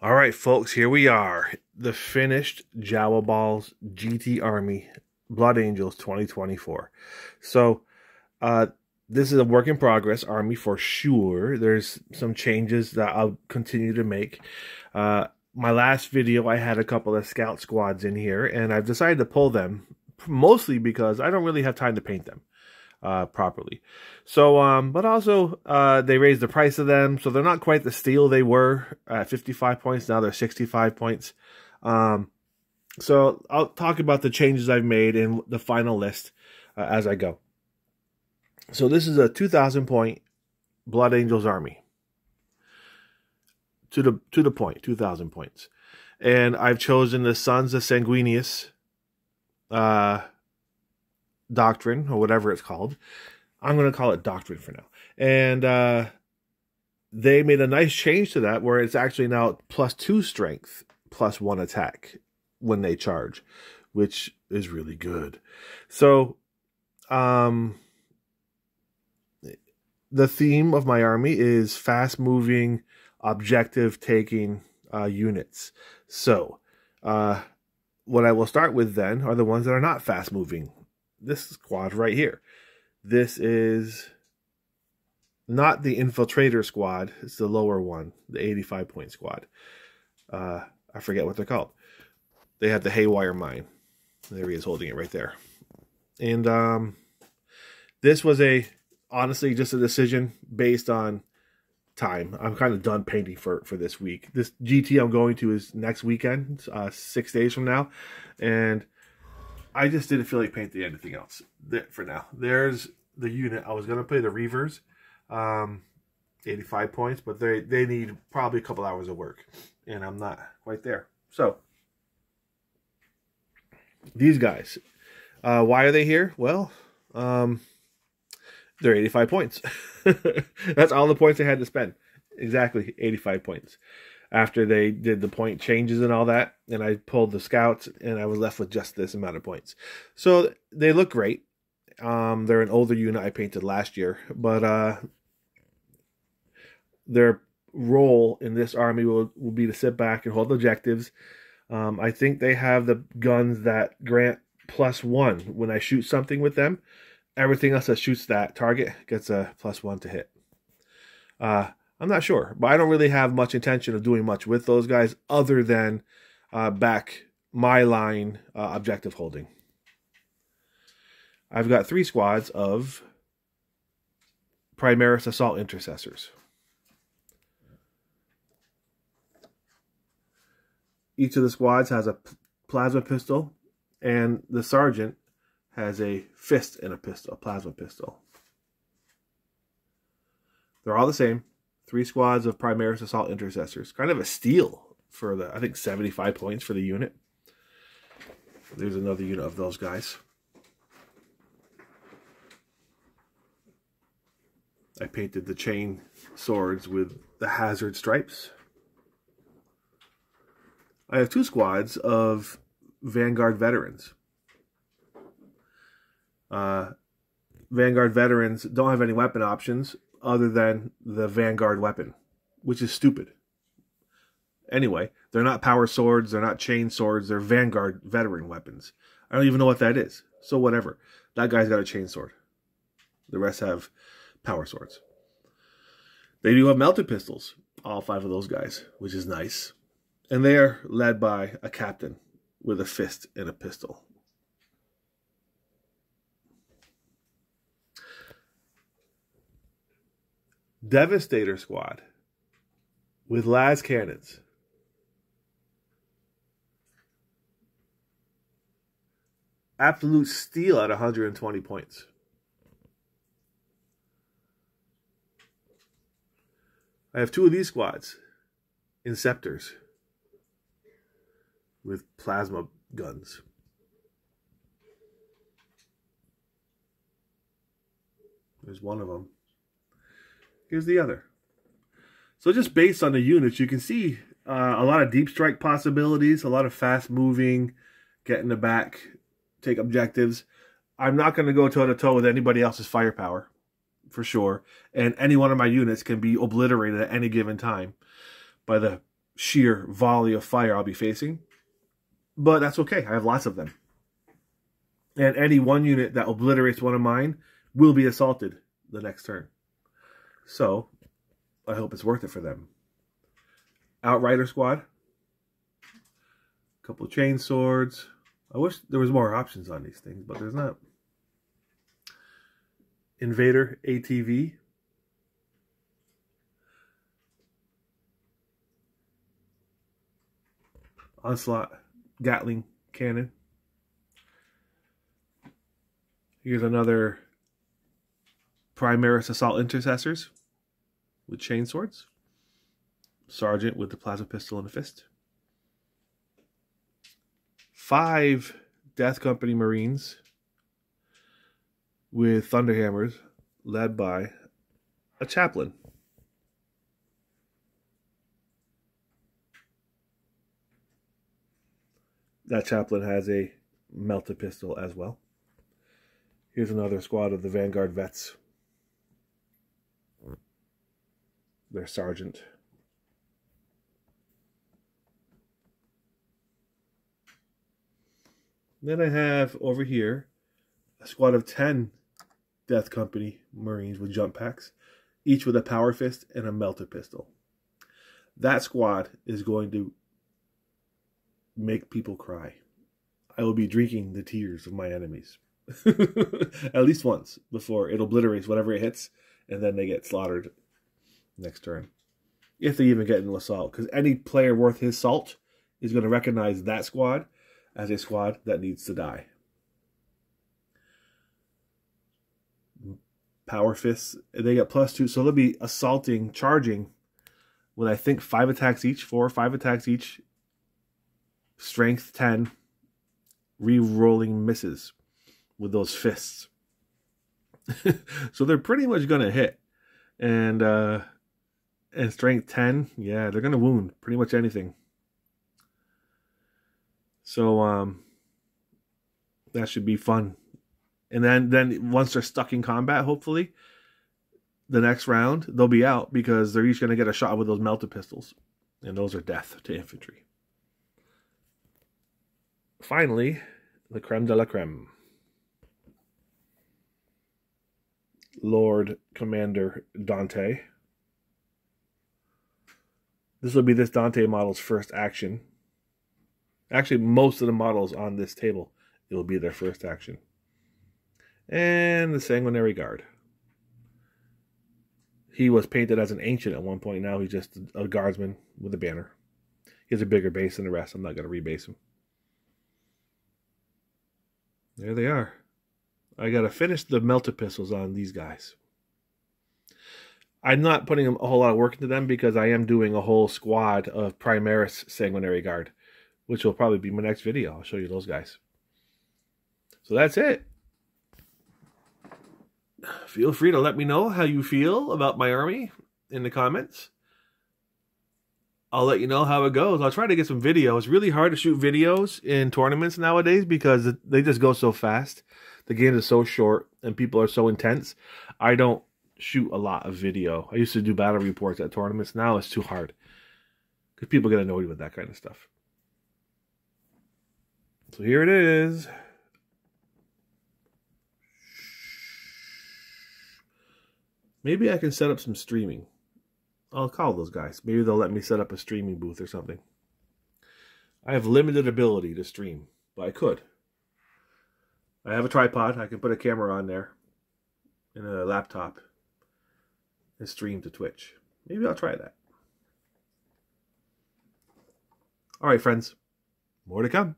All right, folks, here we are. The finished Jawaballs GT Army Blood Angels 2024. So, uh, this is a work in progress army for sure. There's some changes that I'll continue to make. My last video, I had a couple of scout squads in here, and I've decided to pull them mostly because I don't really have time to paint them properly. So, but also, they raised the price of them, so they're not quite the steal they were at 55 points. Now they're 65 points. So I'll talk about the changes I've made in the final list as I go. So this is a 2,000 point Blood Angels army. To the point, 2,000 points. And I've chosen the Sons of Sanguinius doctrine, or whatever it's called. I'm going to call it doctrine for now. And they made a nice change to that where it's actually now +2 strength, +1 attack when they charge, which is really good. So, the theme of my army is fast-moving, objective-taking units. So, what I will start with then are the ones that are not fast-moving. This squad right here. This is not the Infiltrator squad. It's the lower one, the 85-point squad. I forget what they're called. They have the Haywire Mine. There he is holding it right there. And this was honestly just a decision based on time. I'm kind of done painting for this week. This GT I'm going to is next weekend, 6 days from now. And I just didn't feel like painting anything else for now. There's the unit. I was going to play the Reavers, 85 points, but they need probably a couple hours of work, and I'm not quite there. So, these guys, why are they here? Well, they're 85 points. That's all the points I had to spend. Exactly 85 points. After they did the point changes and all that, and I pulled the scouts, and I was left with just this amount of points. So they look great. They're an older unit I painted last year, but their role in this army will be to sit back and hold objectives. I think they have the guns that grant +1 when I shoot something with them. Everything else that shoots that target gets a +1 to hit. I'm not sure, but I don't really have much intention of doing much with those guys other than back my line objective holding. I've got 3 squads of Primaris Assault Intercessors. Each of the squads has a plasma pistol, and the sergeant has a fist and a pistol, a plasma pistol. They're all the same. 3 squads of Primaris Assault Intercessors. Kind of a steal for I think 75 points for the unit. There's another unit of those guys. I painted the chain swords with the hazard stripes. I have 2 squads of Vanguard veterans. Vanguard veterans don't have any weapon options other than the Vanguard weapon, which is stupid. Anyway, they're not power swords, they're not chain swords, they're Vanguard veteran weapons. I don't even know what that is, so whatever. That guy's got a chain sword. The rest have power swords. They do have melted pistols, all 5 of those guys, which is nice. And they are led by a captain with a fist and a pistol. Devastator squad with las cannons. Absolute steal at 120 points. I have 2 of these squads, Inceptors, with plasma guns. There's one of them. Here's the other. So just based on the units, you can see a lot of deep strike possibilities, a lot of fast moving, get in the back, take objectives. I'm not going to go toe-to-toe with anybody else's firepower, for sure. And any one of my units can be obliterated at any given time by the sheer volley of fire I'll be facing. But that's okay. I have lots of them. And any one unit that obliterates one of mine will be assaulted the next turn. So, I hope it's worth it for them. Outrider squad. A couple of chain swords. I wish there was more options on these things, but there's not. Invader ATV. Onslaught Gatling cannon. Here's another Primaris Assault Intercessors with chain swords. Sergeant with the plasma pistol in the fist. 5 Death Company Marines with Thunderhammers led by a chaplain. That chaplain has a melta pistol as well. Here's another squad of the Vanguard Vets. Their sergeant. Then I have over here a squad of 10 Death Company Marines with jump packs, each with a power fist and a melta pistol. That squad is going to make people cry. I will be drinking the tears of my enemies. At least once before it obliterates whatever it hits, and then they get slaughtered next turn. If they even get into assault. Because any player worth his salt is going to recognize that squad as a squad that needs to die. Power fists, they get +2, so they'll be assaulting, charging with I think 5 attacks each, 4 or 5 attacks each. Strength 10, re-rolling misses with those fists. So they're pretty much gonna hit. And strength 10, yeah, they're gonna wound pretty much anything. So that should be fun. And then once they're stuck in combat, hopefully, the next round, they'll be out because they're each gonna get a shot with those melta pistols. And those are death to infantry. Finally, the creme de la creme. Lord Commander Dante. This will be this Dante model's first action. Actually, most of the models on this table, it will be their first action. And the Sanguinary Guard. He was painted as an ancient at one point. Now he's just a guardsman with a banner. He has a bigger base than the rest. I'm not going to rebase him. There they are. I got to finish the melta pistols on these guys. I'm not putting a whole lot of work into them because I am doing a whole squad of Primaris Sanguinary Guard, which will probably be my next video. I'll show you those guys. So that's it. Feel free to let me know how you feel about my army in the comments. I'll let you know how it goes. I'll try to get some video. It's really hard to shoot videos in tournaments nowadays because they just go so fast. The games are so short and people are so intense. I don't shoot a lot of video. I used to do battle reports at tournaments. Now it's too hard because people get annoyed with that kind of stuff. So here it is. Maybe I can set up some streaming. I'll call those guys. Maybe they'll let me set up a streaming booth or something. I have limited ability to stream, but I could. I have a tripod. I can put a camera on there and a laptop and stream to Twitch. Maybe I'll try that. All right, friends. More to come.